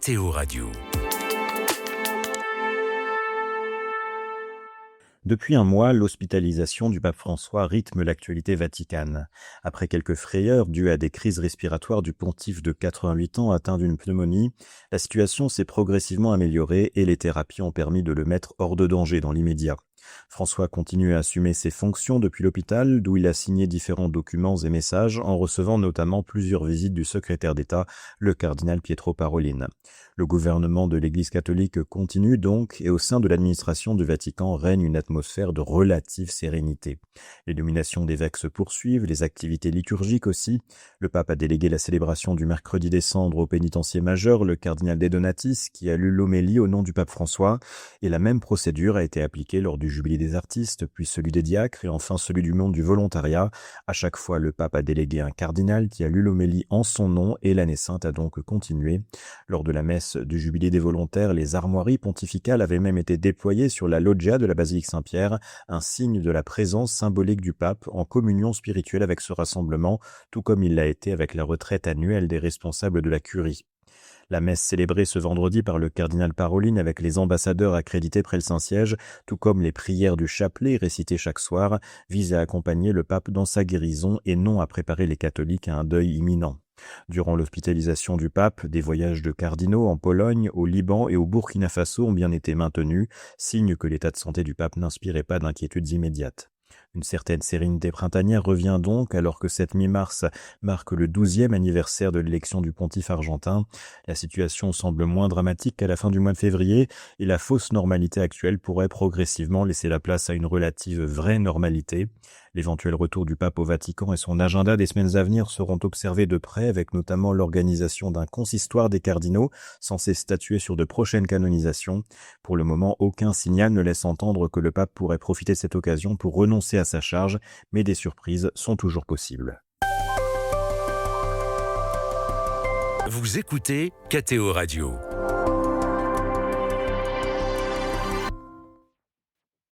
KTO Radio. Depuis un mois, l'hospitalisation du pape François rythme l'actualité vaticane. Après quelques frayeurs dues à des crises respiratoires du pontife de 88 ans atteint d'une pneumonie, la situation s'est progressivement améliorée et les thérapies ont permis de le mettre hors de danger dans l'immédiat. François continue à assumer ses fonctions depuis l'hôpital, d'où il a signé différents documents et messages, en recevant notamment plusieurs visites du secrétaire d'État, le cardinal Pietro Parolin. Le gouvernement de l'Église catholique continue donc, et au sein de l'administration du Vatican règne une atmosphère de relative sérénité. Les nominations d'évêques se poursuivent, les activités liturgiques aussi. Le pape a délégué la célébration du mercredi des Cendres au pénitencier majeur, le cardinal De Donatis, qui a lu l'homélie au nom du pape François, et la même procédure a été appliquée lors du Jubilé des artistes, puis celui des diacres et enfin celui du monde du volontariat. À chaque fois, le pape a délégué un cardinal qui a lu l'homélie en son nom et l'année sainte a donc continué. Lors de la messe du Jubilé des volontaires, les armoiries pontificales avaient même été déployées sur la loggia de la basilique Saint-Pierre, un signe de la présence symbolique du pape en communion spirituelle avec ce rassemblement, tout comme il l'a été avec la retraite annuelle des responsables de la curie. La messe célébrée ce vendredi par le cardinal Parolin avec les ambassadeurs accrédités près le Saint-Siège, tout comme les prières du chapelet récitées chaque soir, vise à accompagner le pape dans sa guérison et non à préparer les catholiques à un deuil imminent. Durant l'hospitalisation du pape, des voyages de cardinaux en Pologne, au Liban et au Burkina Faso ont bien été maintenus, signe que l'état de santé du pape n'inspirait pas d'inquiétudes immédiates. Une certaine sérénité printanière revient donc alors que cette mi-mars marque le 12e anniversaire de l'élection du pontife argentin. La situation semble moins dramatique qu'à la fin du mois de février et la fausse normalité actuelle pourrait progressivement laisser la place à une relative vraie normalité. L'éventuel retour du pape au Vatican et son agenda des semaines à venir seront observés de près avec notamment l'organisation d'un consistoire des cardinaux censé statuer sur de prochaines canonisations. Pour le moment, aucun signal ne laisse entendre que le pape pourrait profiter de cette occasion pour renoncer à sa charge, mais des surprises sont toujours possibles. Vous écoutez KTO Radio.